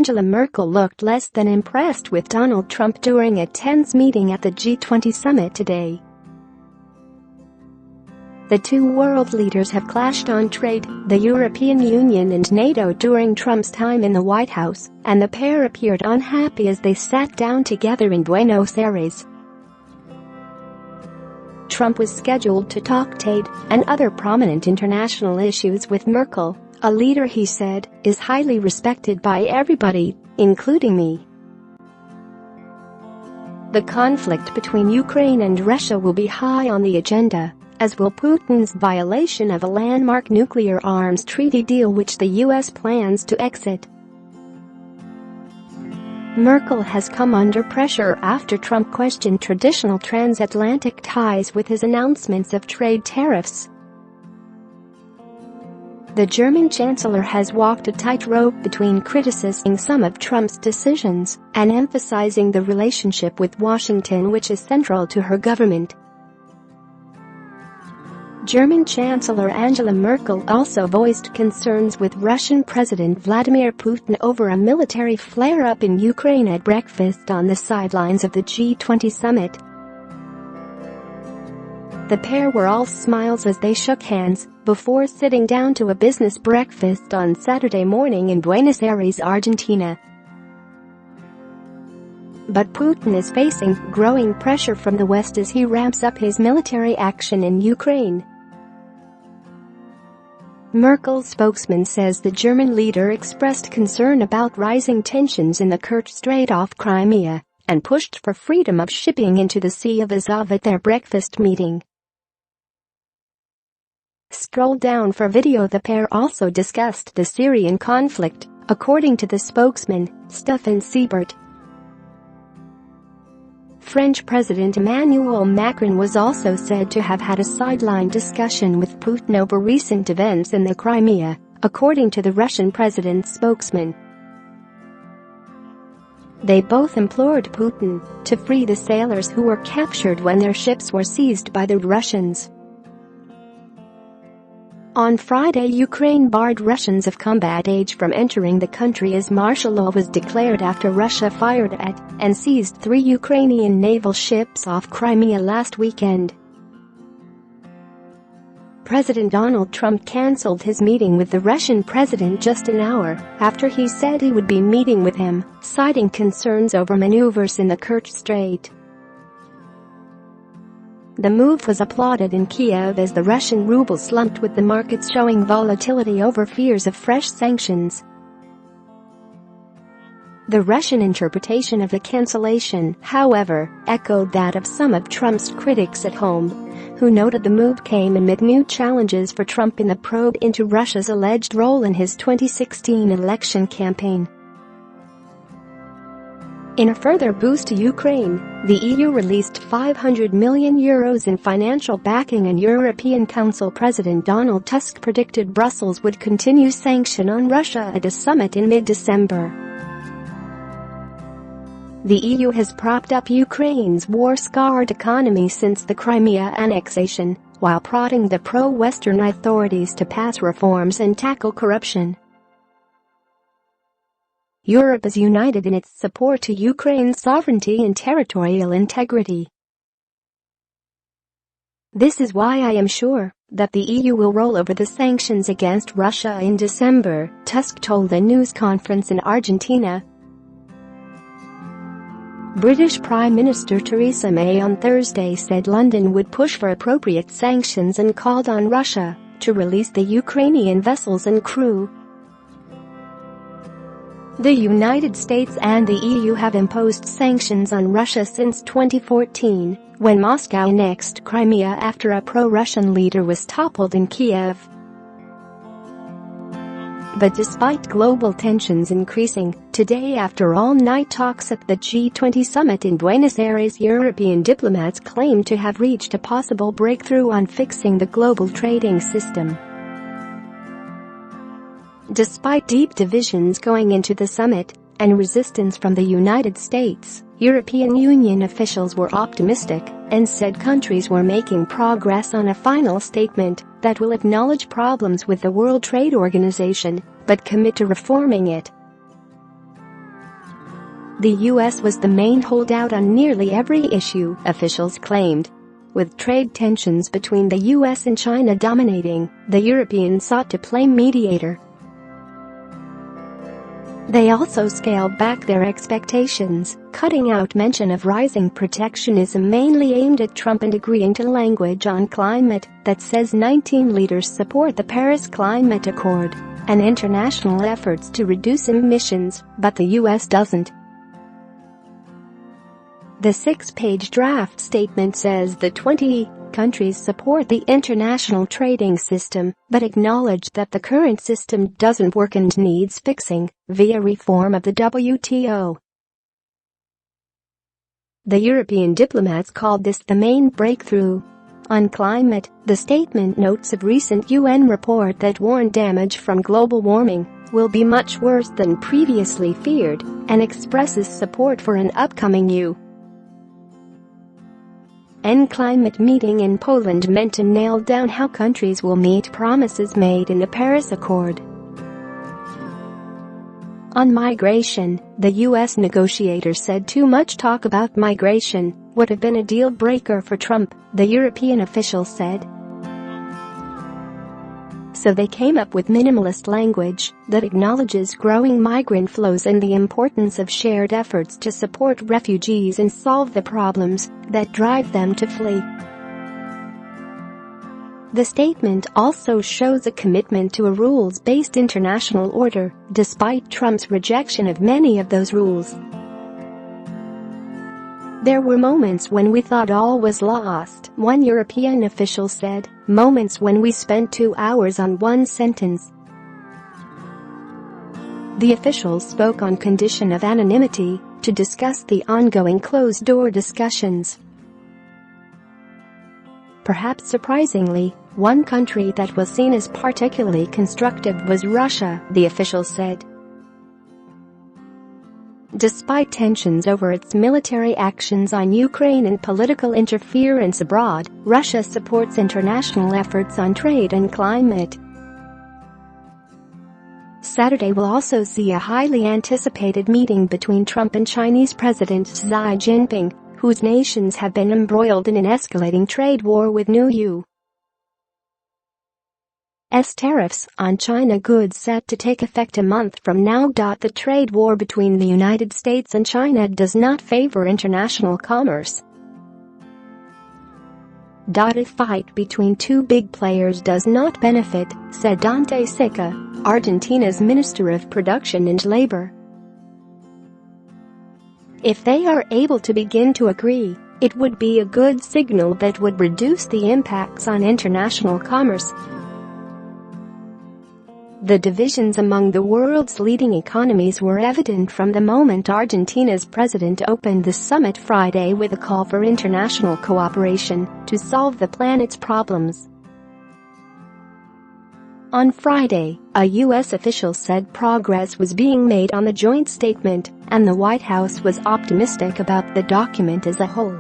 Angela Merkel looked less than impressed with Donald Trump during a tense meeting at the G20 Summit today. The two world leaders have clashed on trade, the European Union and NATO during Trump's time in the White House, and the pair appeared unhappy as they sat down together in Buenos Aires. Trump was scheduled to talk trade and other prominent international issues with Merkel, a leader he said is highly respected by everybody, including me. The conflict between Ukraine and Russia will be high on the agenda, as will Putin's violation of a landmark nuclear arms treaty deal which the US plans to exit. Merkel has come under pressure after Trump questioned traditional transatlantic ties with his announcements of trade tariffs. The German Chancellor has walked a tightrope between criticizing some of Trump's decisions and emphasizing the relationship with Washington, which is central to her government. German Chancellor Angela Merkel also voiced concerns with Russian President Vladimir Putin over a military flare-up in Ukraine at breakfast on the sidelines of the G20 summit. The pair were all smiles as they shook hands before sitting down to a business breakfast on Saturday morning in Buenos Aires, Argentina. But Putin is facing growing pressure from the West as he ramps up his military action in Ukraine. Merkel's spokesman says the German leader expressed concern about rising tensions in the Kerch Strait off Crimea and pushed for freedom of shipping into the Sea of Azov at their breakfast meeting. Scroll down for video. The pair also discussed the Syrian conflict, according to the spokesman, Steffen. French President Emmanuel Macron was also said to have had a sideline discussion with Putin over recent events in the Crimea, according to the Russian president's spokesman. They both implored Putin to free the sailors who were captured when their ships were seized by the Russians. On Friday, Ukraine barred Russians of combat age from entering the country as martial law was declared after Russia fired at and seized 3 Ukrainian naval ships off Crimea last weekend. President Donald Trump cancelled his meeting with the Russian president just an hour after he said he would be meeting with him, citing concerns over maneuvers in the Kerch Strait. The move was applauded in Kiev as the Russian ruble slumped, with the markets showing volatility over fears of fresh sanctions. The Russian interpretation of the cancellation, however, echoed that of some of Trump's critics at home, who noted the move came amid new challenges for Trump in the probe into Russia's alleged role in his 2016 election campaign. In a further boost to Ukraine, the EU released €500 million in financial backing, and European Council President Donald Tusk predicted Brussels would continue sanctions on Russia at a summit in mid-December. The EU has propped up Ukraine's war-scarred economy since the Crimea annexation, while prodding the pro-Western authorities to pass reforms and tackle corruption. Europe is united in its support to Ukraine's sovereignty and territorial integrity. This is why I am sure that the EU will roll over the sanctions against Russia in December, Tusk told a news conference in Argentina. British Prime Minister Theresa May on Thursday said London would push for appropriate sanctions and called on Russia to release the Ukrainian vessels and crew. The United States and the EU have imposed sanctions on Russia since 2014, when Moscow annexed Crimea after a pro-Russian leader was toppled in Kiev. But despite global tensions increasing, today after all-night talks at the G20 summit in Buenos Aires, European diplomats claim to have reached a possible breakthrough on fixing the global trading system. Despite deep divisions going into the summit and resistance from the United States, European Union officials were optimistic and said countries were making progress on a final statement that will acknowledge problems with the World Trade Organization but commit to reforming it. The US was the main holdout on nearly every issue, officials claimed. With trade tensions between the US and China dominating, the Europeans sought to play mediator. They also scaled back their expectations, cutting out mention of rising protectionism mainly aimed at Trump and agreeing to language on climate that says 19 leaders support the Paris Climate Accord and international efforts to reduce emissions, but the US doesn't. The 6-page draft statement says the 20 countries support the international trading system, but acknowledge that the current system doesn't work and needs fixing via reform of the WTO. The European diplomats called this the main breakthrough. On climate, the statement notes a recent UN report that warned damage from global warming will be much worse than previously feared and expresses support for an upcoming UN climate meeting in Poland meant to nail down how countries will meet promises made in the Paris Accord. On migration, the US negotiator said too much talk about migration would have been a deal-breaker for Trump, the European official said. So they came up with minimalist language that acknowledges growing migrant flows and the importance of shared efforts to support refugees and solve the problems that drive them to flee. The statement also shows a commitment to a rules-based international order, despite Trump's rejection of many of those rules. There were moments when we thought all was lost, one European official said, moments when we spent 2 hours on one sentence. The officials spoke on condition of anonymity to discuss the ongoing closed-door discussions. Perhaps surprisingly, one country that was seen as particularly constructive was Russia, the official said. Despite tensions over its military actions on Ukraine and political interference abroad, Russia supports international efforts on trade and climate. Saturday will also see a highly anticipated meeting between Trump and Chinese President Xi Jinping, whose nations have been embroiled in an escalating trade war with new U.S. tariffs on China goods set to take effect a month from now. The trade war between the United States and China does not favor international commerce. A fight between two big players does not benefit, said Dante Sica, Argentina's Minister of Production and Labor. If they are able to begin to agree, it would be a good signal that would reduce the impacts on international commerce. The divisions among the world's leading economies were evident from the moment Argentina's president opened the summit Friday with a call for international cooperation to solve the planet's problems. On Friday, a U.S. official said progress was being made on the joint statement, and the White House was optimistic about the document as a whole.